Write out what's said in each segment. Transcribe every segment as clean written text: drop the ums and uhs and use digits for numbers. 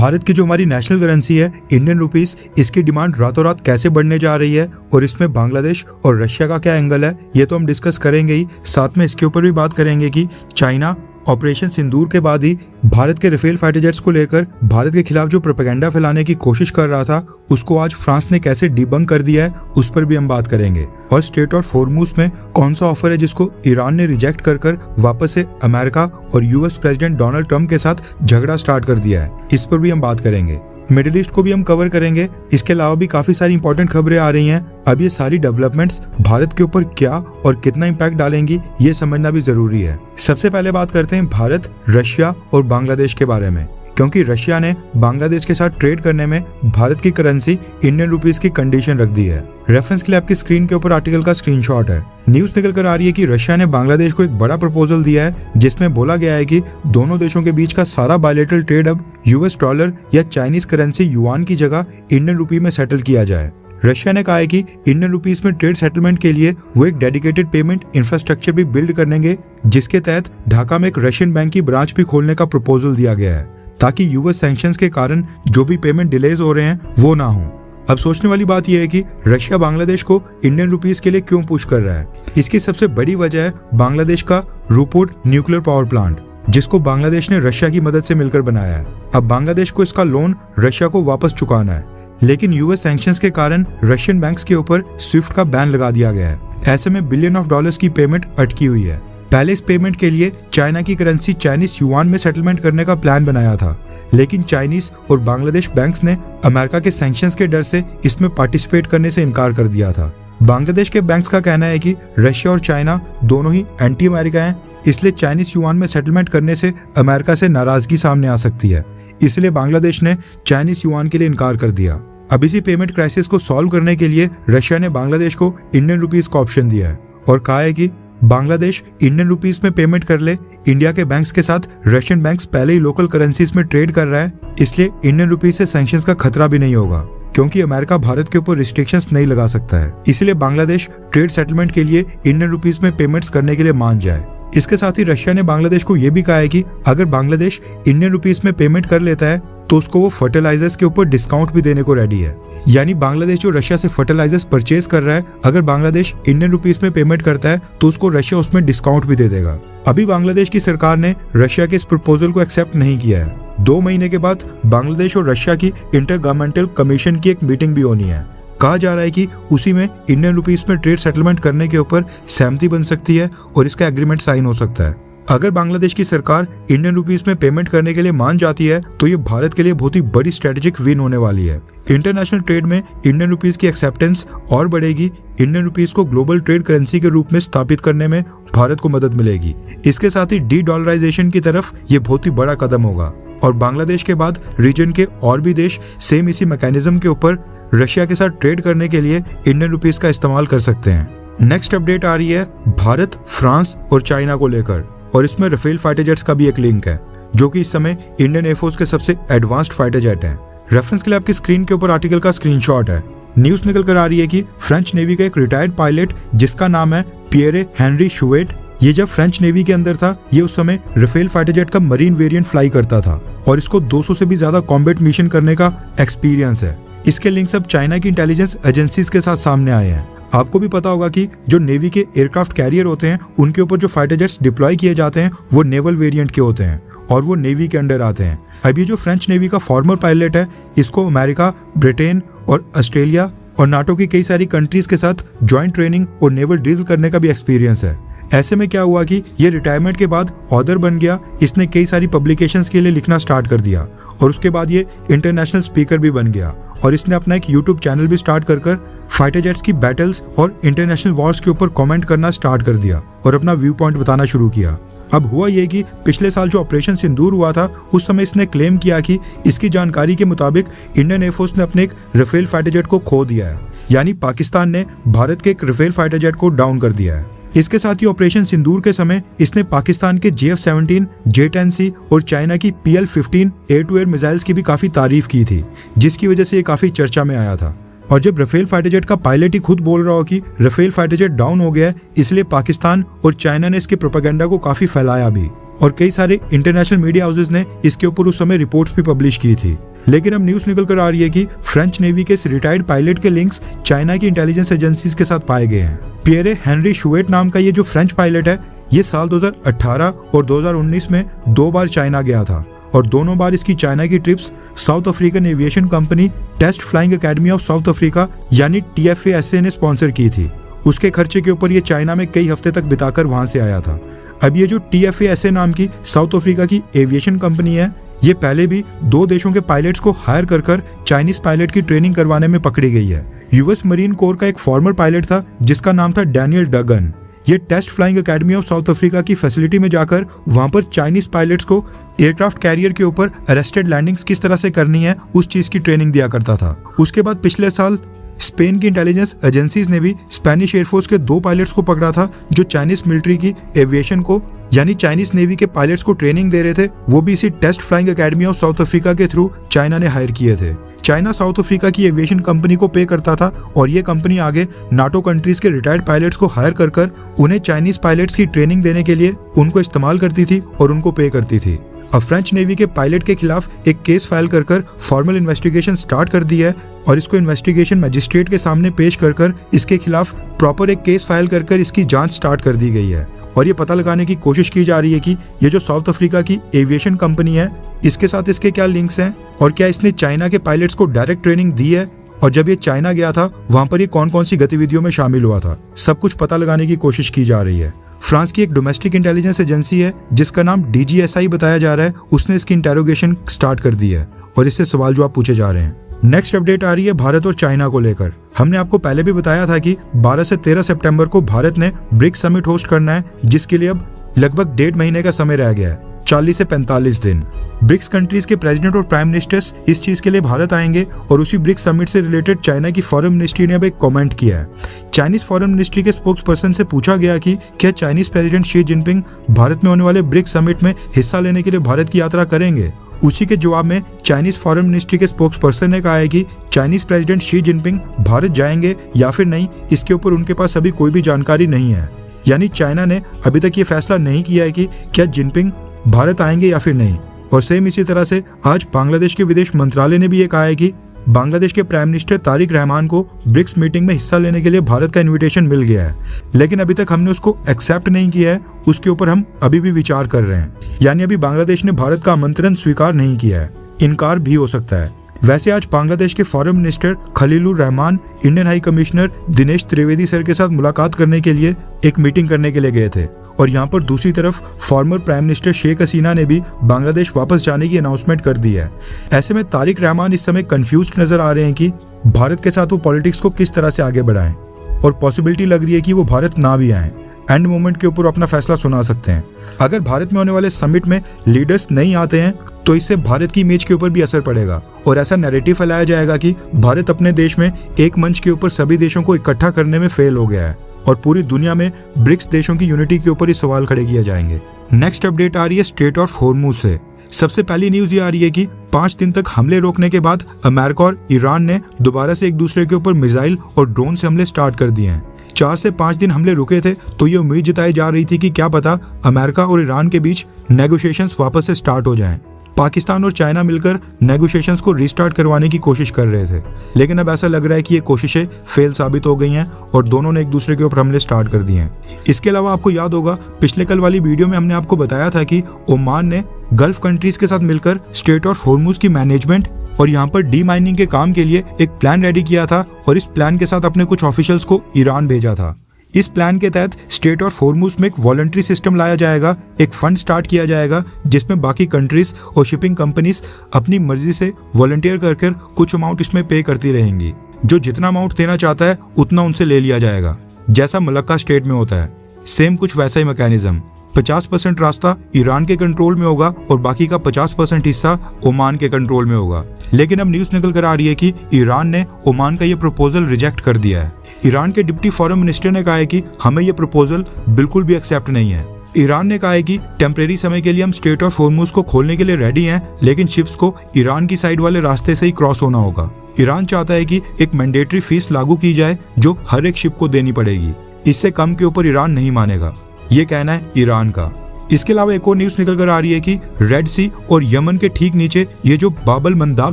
भारत की जो हमारी नेशनल करेंसी है इंडियन रुपीस, इसकी डिमांड रातों रात कैसे बढ़ने जा रही है और इसमें बांग्लादेश और रशिया का क्या एंगल है, ये तो हम डिस्कस करेंगे ही। साथ में इसके ऊपर भी बात करेंगे कि चाइना ऑपरेशन सिंदूर के बाद ही भारत के राफेल फाइटर जेट्स को लेकर भारत के खिलाफ जो प्रोपेगेंडा फैलाने की कोशिश कर रहा था, उसको आज फ्रांस ने कैसे डिबंक कर दिया है, उस पर भी हम बात करेंगे। और स्ट्रेट ऑफ हॉर्मुज में कौन सा ऑफर है जिसको ईरान ने रिजेक्ट कर वापस से अमेरिका और यूएस प्रेसिडेंट डोनाल्ड ट्रंप के साथ झगड़ा स्टार्ट कर दिया है, इस पर भी हम बात करेंगे। मिडिल ईस्ट को भी हम कवर करेंगे। इसके अलावा भी काफी सारी इंपॉर्टेंट खबरें आ रही हैं। अब ये सारी डेवलपमेंट्स भारत के ऊपर क्या और कितना इम्पैक्ट डालेंगी, ये समझना भी जरूरी है। सबसे पहले बात करते हैं भारत, रशिया और बांग्लादेश के बारे में, क्योंकि रशिया ने बांग्लादेश के साथ ट्रेड करने में भारत की करेंसी इंडियन रुपीस की कंडीशन रख दी है। रेफरेंस के लिए आपकी स्क्रीन के ऊपर आर्टिकल का स्क्रीनशॉट है। न्यूज निकल कर आ रही है कि रशिया ने बांग्लादेश को एक बड़ा प्रपोजल दिया है, जिसमें बोला गया है कि दोनों देशों के बीच का सारा बायलैटरल ट्रेड अब यूएस डॉलर या चाइनीज करेंसी युआन की जगह इंडियन रुपी में सेटल किया जाए। रशिया ने कहा है कि इंडियन रुपीस में ट्रेड सेटलमेंट के लिए वो एक डेडिकेटेड पेमेंट इंफ्रास्ट्रक्चर भी बिल्ड करेंगे, जिसके तहत ढाका में एक रशियन बैंक की ब्रांच भी खोलने का प्रपोजल दिया गया है, ताकि यूएस सैंक्शंस के कारण जो भी पेमेंट डिलेज हो रहे हैं वो ना हो। अब सोचने वाली बात यह है कि रशिया बांग्लादेश को इंडियन रुपीस के लिए क्यों पुश कर रहा है। इसकी सबसे बड़ी वजह है बांग्लादेश का रूपोर्ट न्यूक्लियर पावर प्लांट, जिसको बांग्लादेश ने रशिया की मदद से मिलकर बनाया है। अब बांग्लादेश को इसका लोन रशिया को वापस चुकाना है, लेकिन यूएस सैंक्शंस के कारण रशियन बैंक्स के ऊपर स्विफ्ट का बैन लगा दिया गया है। ऐसे में बिलियन ऑफ डॉलर्स की पेमेंट अटकी हुई है। पहले इस पेमेंट के लिए चाइना की करेंसी चाइनीज युआन में सेटलमेंट करने का प्लान बनाया था, लेकिन चाइनीज और बांग्लादेश बैंक्स ने अमेरिका के सैंक्शंस के डर से इसमें पार्टिसिपेट करने से इनकार कर दिया था। बांग्लादेश के बैंक्स का कहना है कि रशिया और चाइना दोनों ही एंटी अमेरिका हैं, इसलिए चाइनीज युआन में सेटलमेंट करने से अमेरिका से नाराजगी सामने आ सकती है। इसलिए बांग्लादेश ने चाइनीज युआन के लिए इनकार कर दिया। अब इसी पेमेंट क्राइसिस को सॉल्व करने के लिए रशिया ने बांग्लादेश को इंडियन रुपीस का ऑप्शन दिया है और कहा है कि बांग्लादेश इंडियन रुपीस में पेमेंट कर ले। इंडिया के बैंक्स के साथ रशियन बैंक्स पहले ही लोकल करेंसीज में ट्रेड कर रहा है, इसलिए इंडियन रुपीस से सैंक्शंस का खतरा भी नहीं होगा, क्योंकि अमेरिका भारत के ऊपर रिस्ट्रिक्शंस नहीं लगा सकता है। इसलिए बांग्लादेश ट्रेड सेटलमेंट के लिए इंडियन रुपीस में पेमेंट्स करने के लिए मान जाए। इसके साथ ही रशिया ने बांग्लादेश को यह भी कहा है कि अगर बांग्लादेश इंडियन रुपीस में पेमेंट कर लेता है तो उसको वो फर्टिलाइजर्स के ऊपर डिस्काउंट भी देने को रेडी है। यानी बांग्लादेश जो रशिया से फर्टिलाइजर्स परचेज कर रहा है, अगर बांग्लादेश इंडियन रुपीस में पेमेंट करता है तो उसको रशिया उसमें डिस्काउंट भी दे देगा। अभी बांग्लादेश की सरकार ने रशिया के इस प्रपोजल को एक्सेप्ट नहीं किया है। 2 महीने के बाद बांग्लादेश और रशिया की इंटर गवर्नमेंटल कमीशन की एक मीटिंग भी होनी है। कहा जा रहा है कि उसी में इंडियन रुपीस में ट्रेड सेटलमेंट करने के ऊपर सहमति बन सकती है और इसका एग्रीमेंट साइन हो सकता है। अगर बांग्लादेश की सरकार इंडियन रुपीस में पेमेंट करने के लिए मान जाती है तो ये भारत के लिए बहुत ही बड़ी स्ट्रेटेजिक विन होने वाली है। इंटरनेशनल ट्रेड में इंडियन रुपीस की एक्सेप्टेंस और बढ़ेगी। इंडियन रुपीस को ग्लोबल ट्रेड करेंसी के रूप में स्थापित करने में भारत को मदद मिलेगी। इसके साथ ही डी डॉलराइजेशन की तरफ ये बहुत ही बड़ा कदम होगा और बांग्लादेश के बाद रीजन के और भी देश सेम इसी मैकेनिज्म के ऊपर रशिया के साथ ट्रेड करने के लिए इंडियन रुपीस का इस्तेमाल कर सकते हैं। नेक्स्ट अपडेट आ रही है भारत, फ्रांस और चाइना को लेकर, और इसमें राफेल फाइटर जेट्स का भी एक लिंक है, जो कि इस समय इंडियन एयरफोर्स के सबसे एडवांस्ड फाइटर जेट हैं। रेफरेंस के लिए आपकी स्क्रीन के ऊपर आर्टिकल का स्क्रीनशॉट है। न्यूज निकल कर आ रही है कि फ्रेंच नेवी का एक रिटायर्ड पायलट जिसका नाम है पियरे हेनरी शुवेट, ये जब फ्रेंच नेवी के अंदर था, ये उस समय राफेल फाइटर जेट का मरीन वेरिएंट फ्लाई करता था और इसको 200 से भी ज्यादा कॉम्बैट मिशन करने का एक्सपीरियंस है। इसके लिंक्स अब चाइना की इंटेलिजेंस एजेंसीज के साथ सामने आए हैं। आपको भी पता होगा कि जो नेवी के एयरक्राफ्ट कैरियर होते हैं, उनके ऊपर जो फाइटर जेट्स डिप्लॉय किए जाते हैं वो नेवल वेरिएंट के होते हैं और वो नेवी के अंडर आते हैं। अब ये जो फ्रेंच नेवी का फॉर्मर पायलट है, इसको अमेरिका, ब्रिटेन और ऑस्ट्रेलिया और नाटो की कई सारी कंट्रीज के साथ ज्वाइंट ट्रेनिंग और नेवल ड्रिल करने का भी एक्सपीरियंस है। ऐसे में क्या हुआ कि ये रिटायरमेंट के बाद ऑथर बन गया। इसने कई सारी पब्लिकेशंस के लिए लिखना स्टार्ट कर दिया और उसके बाद ये इंटरनेशनल स्पीकर भी बन गया और इसने अपना एक यूट्यूब चैनल भी स्टार्ट कर फाइटर जेट्स की बैटल्स और इंटरनेशनल वॉर्स के ऊपर कमेंट करना स्टार्ट कर दिया और अपना व्यू पॉइंट बताना शुरू किया। अब हुआ ये कि पिछले साल जो ऑपरेशन सिंदूर हुआ था, उस समय इसने क्लेम किया कि इसकी जानकारी के मुताबिक इंडियन एयरफोर्स ने अपने एक राफेल फाइटर जेट को खो दिया है, यानी पाकिस्तान ने भारत के एक राफेल फाइटर जेट को डाउन कर दिया है। इसके साथ ही ऑपरेशन सिंदूर के समय इसने पाकिस्तान के JF-17, J-10C और चाइना की PL-15 air to air missiles की भी काफी तारीफ की थी, जिसकी वजह से ये काफी चर्चा में आया था। और जब राफेल फाइटर जेट का पायलट ही खुद बोल रहा हो कि राफेल फाइटर जेट डाउन हो गया है, इसलिए पाकिस्तान और चाइना ने इसके प्रोपेगेंडा को काफी फैलाया भी और कई सारे इंटरनेशनल मीडिया हाउसेस ने इसके ऊपर उस समय रिपोर्ट्स भी पब्लिश की थी। लेकिन अब न्यूज निकल कर आ रही है कि फ्रेंच नेवी के इस रिटायर्ड पायलट के लिंक्स चाइना की इंटेलिजेंस एजेंसीज के साथ पाए गए हैं। पियरे हेनरी शुवेट नाम का ये जो फ्रेंच पायलट है, ये साल 2018 और 2019 में 2 बार चाइना गया था और दोनों बार इसकी चाइना की trips South African aviation company Test Flying Academy of South Africa यानी TFASA ने स्पॉन्सर की थी। उसके खर्चे के ऊपर ये चाइना में कई हफ्ते तक बिताकर वहां से आया था। अब ये जो TFASA नाम की साउथ अफ्रीका की एविएशन कंपनी है, ये पहले भी 2 देशों के पायलट्स को हायर कर चाइनीज पायलट की ट्रेनिंग करवाने में पकड़ी गई है। US मरीन कोर का एक फॉर्मर पायलट था जिसका नाम था डैनियल डगन। ये Test Flying Academy of South Africa की फैसिलिटी में जाकर वहां पर चाइनीज पायलट्स को एयरक्राफ्ट कैरियर के ऊपर अरेस्टेड लैंडिंग्स किस तरह से करनी है उस चीज की ट्रेनिंग दिया करता था। उसके बाद पिछले साल स्पेन की इंटेलिजेंस एजेंसीज ने भी स्पेनिश एयरफोर्स के 2 पायलट्स को पकड़ा था जो चाइनीज मिलिट्री की एविएशन को यानी चाइनीज नेवी के पायलट्स को ट्रेनिंग दे रहे थे। वो भी इसी Test Flying Academy of South Africa के थ्रू चाइना ने हायर किए थे। चाइना साउथ अफ्रीका की एविएशन कंपनी को पे करता था और ये कंपनी आगे नाटो कंट्रीज के रिटायर्ड पायलट्स को हायर कर उन्हें चाइनीज पायलट्स की ट्रेनिंग देने के लिए उनको इस्तेमाल करती थी और उनको पे करती थी। अब फ्रेंच नेवी के पायलट के खिलाफ एक केस फाइल कर फॉर्मल इन्वेस्टिगेशन स्टार्ट कर दी है और इसको इन्वेस्टिगेशन मजिस्ट्रेट के सामने पेश कर इसके खिलाफ प्रॉपर एक केस फाइल कर इसकी जांच स्टार्ट कर दी गई है। और ये पता लगाने की कोशिश की जा रही है कि ये जो साउथ अफ्रीका की एविएशन कंपनी है, इसके साथ इसके क्या लिंक्स हैं और क्या इसने चाइना के पायलट्स को डायरेक्ट ट्रेनिंग दी है, और जब ये चाइना गया था वहां पर ये कौन कौन सी गतिविधियों में शामिल हुआ था, सब कुछ पता लगाने की कोशिश की जा रही है। फ्रांस की एक डोमेस्टिक इंटेलिजेंस एजेंसी है जिसका नाम DGSI बताया जा रहा है, उसने इसकी इंटेरोगेशन स्टार्ट कर दी है और इससे सवाल जवाब पूछे जा रहे हैं। नेक्स्ट अपडेट आ रही है भारत और चाइना को लेकर। हमने आपको पहले भी बताया था कि 12 से 13 सितंबर को भारत ने ब्रिक्स समिट होस्ट करना है, जिसके लिए अब लगभग 1.5 महीने का समय रह गया है, 40 से 45 दिन। ब्रिक्स कंट्रीज के प्रेसिडेंट और प्राइम मिनिस्टर्स इस चीज के लिए भारत आएंगे और उसी ब्रिक्स समिट से रिलेटेड चाइना की फॉरेन मिनिस्ट्री ने अब एक कमेंट किया है। चाइनीज फॉरेन मिनिस्ट्री के स्पोक्स पर्सन से पूछा गया कि क्या Chinese president Xi Jinping Bharat में होने वाले ब्रिक्स समिट में हिस्सा लेने के लिए भारत की यात्रा करेंगे। उसी के जवाब में चाइनीज फॉरेन मिनिस्ट्री के स्पोक्स पर्सन ने कहा है कि Chinese president Xi Jinping Bharat जाएंगे या फिर नहीं, इसके ऊपर उनके पास अभी कोई भी जानकारी नहीं है। यानी चाइना ने अभी तक ये फैसला नहीं किया है कि क्या जिनपिंग भारत आएंगे या फिर नहीं। और सेम इसी तरह से आज बांग्लादेश के विदेश मंत्रालय ने भी ये कहा है कि बांग्लादेश के प्राइम मिनिस्टर तारिक रहमान को ब्रिक्स मीटिंग में हिस्सा लेने के लिए भारत का इनविटेशन मिल गया है, लेकिन अभी तक हमने उसको एक्सेप्ट नहीं किया है, उसके ऊपर हम अभी भी विचार कर रहे हैं। यानी अभी बांग्लादेश ने भारत का आमंत्रण स्वीकार नहीं किया है, इनकार भी हो सकता है। वैसे आज बांग्लादेश के foreign minister Khalilur Rahman Indian high commissioner Dinesh Trivedi sir के साथ मुलाकात करने के लिए एक मीटिंग करने के लिए गए थे। और यहाँ पर दूसरी तरफ former prime minister Sheikh Hasina ने भी बांग्लादेश वापस जाने की अनाउंसमेंट कर दी है। ऐसे में तारिक रहमान इस समय कंफ्यूज्ड नजर आ रहे हैं कि भारत के साथ वो पॉलिटिक्स को किस तरह से आगे बढ़ाएं, और पॉसिबिलिटी लग रही है कि वो भारत ना भी आए, एंड मोमेंट के ऊपर अपना फैसला सुना सकते हैं। अगर भारत में होने वाले समिट में लीडर्स नहीं आते हैं तो इससे भारत की इमेज के ऊपर भी असर पड़ेगा और ऐसा नैरेटिव फैलाया जाएगा कि भारत अपने देश में एक मंच के ऊपर सभी देशों को इकट्ठा करने में फेल हो गया है और पूरी दुनिया में ब्रिक्स देशों की यूनिटी के ऊपर ही सवाल खड़े किए जाएंगे। नेक्स्ट अपडेट आ रही है स्ट्रेट ऑफ हॉर्मुज से। सबसे पहली न्यूज ये आ रही है कि 5 दिन तक हमले रोकने के बाद अमेरिका और ईरान ने दोबारा से एक दूसरे के ऊपर मिसाइल और ड्रोन से हमले स्टार्ट कर दिए हैं। 4 से 5 दिन हमले रुके थे तो ये उम्मीद जताई जा रही थी कि क्या पता अमेरिका और ईरान के बीच नेगोशिएशंस वापस से स्टार्ट हो जाएं। पाकिस्तान और चाइना मिलकर नेगोशिएशंस को रीस्टार्ट करवाने की कोशिश कर रहे थे, लेकिन अब ऐसा लग रहा है कि ये कोशिशें फेल साबित हो गई हैं और दोनों ने एक दूसरे के ऊपर हमले स्टार्ट कर दिए हैं। इसके अलावा आपको याद होगा पिछले कल वाली वीडियो में हमने आपको बताया था कि ओमान ने गल्फ कंट्रीज के साथ मिलकर स्ट्रेट ऑफ हॉर्मुज की मैनेजमेंट और यहाँ पर डी माइनिंग के काम के लिए एक प्लान रेडी किया था और इस प्लान के साथ अपने कुछ ऑफिशियल्स को ईरान भेजा था। इस प्लान के तहत स्ट्रेट ऑफ हॉर्मुज में एक वॉलंटरी सिस्टम लाया जाएगा, एक फंड स्टार्ट किया जाएगा जिसमें बाकी कंट्रीज और शिपिंग कंपनीज अपनी मर्जी से वॉलंटियर कर कुछ अमाउंट इसमें पे करती रहेंगी। जो जितना अमाउंट देना चाहता है उतना उनसे ले लिया जाएगा, जैसा मलक्का स्टेट में होता है। सेम कुछ वैसा ही मैकेनिज्म। 50% रास्ता ईरान के कंट्रोल में होगा और बाकी का 50% हिस्सा ओमान के कंट्रोल में होगा। लेकिन अब न्यूज निकल कर आ रही है कि ईरान ने ओमान का ये प्रपोजल रिजेक्ट कर दिया है। ईरान के डिप्टी फॉरेन मिनिस्टर ने कहा है कि हमें ये प्रपोजल बिल्कुल भी एक्सेप्ट नहीं है। ईरान ने कहा है कि टेम्परेरी समय के लिए हम स्ट्रेट ऑफ हॉर्मुज को खोलने के लिए रेडी हैं, लेकिन शिप्स को ईरान की साइड वाले रास्ते से ही क्रॉस होना होगा। ईरान चाहता है कि एक मैंडेटरी फीस लागू की जाए जो हर एक शिप को देनी पड़ेगी। इससे कम के ऊपर ईरान नहीं मानेगा, ये कहना है ईरान का। इसके अलावा एक और न्यूज निकल कर आ रही है कि रेड सी और यमन के ठीक नीचे ये जो बाबल मंदाब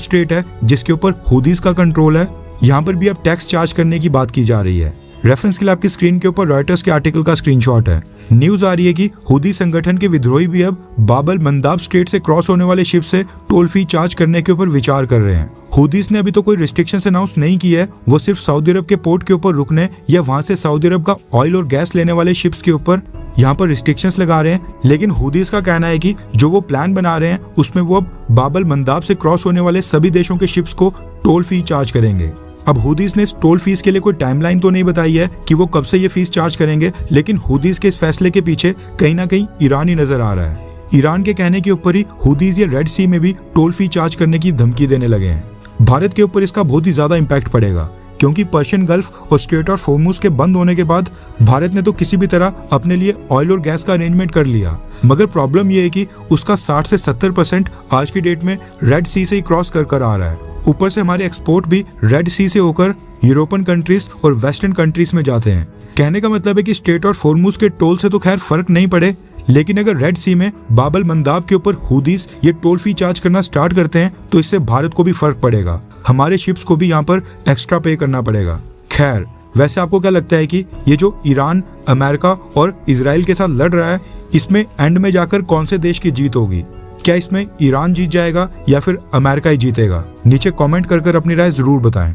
स्ट्रेट है जिसके ऊपर हुदीस का कंट्रोल है, यहाँ पर भी अब टैक्स चार्ज करने की बात की जा रही है। रेफरेंस के लिए आपकी स्क्रीन के ऊपर रॉयटर्स के आर्टिकल का स्क्रीनशॉट है। न्यूज आ रही है कि हुदी संगठन के विद्रोही भी अब बाबल मंदाब स्ट्रेट से क्रॉस होने वाले शिप से टोल फी चार्ज करने के ऊपर विचार कर रहे हैं। हुदीस ने अभी तो कोई रिस्ट्रिक्शंस अनाउंस नहीं की है, वो सिर्फ सऊदी अरब के पोर्ट के ऊपर रुकने या वहां से सऊदी अरब का ऑयल और गैस लेने वाले शिप्स के ऊपर यहाँ पर रिस्ट्रिक्शंस लगा रहे हैं। लेकिन हुदीस का कहना है कि जो वो प्लान बना रहे हैं उसमें वो अब बाबल मंदाब से क्रॉस होने वाले सभी देशों के शिप्स को टोल फी चार्ज करेंगे। अब हुदीस ने इस टोल फीस के लिए कोई टाइमलाइन तो नहीं बताई है कि वो कब से ये फीस चार्ज करेंगे, लेकिन हुदीस के इस फैसले के पीछे कहीं ना कहीं ईरान ही नजर आ रहा है। ईरान के कहने के ऊपर ही हुदीस ये रेड सी में भी टोल फी चार्ज करने की धमकी देने लगे हैं। भारत के ऊपर इसका बहुत ही ज्यादा इम्पैक्ट पड़ेगा, क्योंकि पर्शियन गल्फ और स्ट्रेट ऑफ होर्मुज के बंद होने के बाद भारत ने तो किसी भी तरह अपने लिए ऑयल और गैस का अरेंजमेंट कर लिया, मगर प्रॉब्लम यह है कि उसका 60 से 70% आज की डेट में रेड सी से ही क्रॉस कर आ रहा है। ऊपर से हमारे एक्सपोर्ट भी रेड सी से होकर यूरोपियन कंट्रीज और वेस्टर्न कंट्रीज में जाते हैं। कहने का मतलब है कि स्ट्रेट ऑफ होर्मुज के टोल से तो खैर फर्क नहीं पड़े, लेकिन अगर रेड सी में बाबल मंदाब के ऊपर हुदीस ये टोल फी चार्ज करना स्टार्ट करते हैं तो इससे भारत को भी फर्क पड़ेगा, हमारे शिप्स को भी यहाँ पर एक्स्ट्रा पे करना पड़ेगा। खैर, वैसे आपको क्या लगता है कि ये जो ईरान, अमेरिका और इजराइल के साथ लड़ रहा है, इसमें एंड में जाकर कौन से देश की जीत होगी? क्या इसमें ईरान जीत जाएगा या फिर अमेरिका ही जीतेगा? नीचे कमेंट कर अपनी राय जरूर बताएं।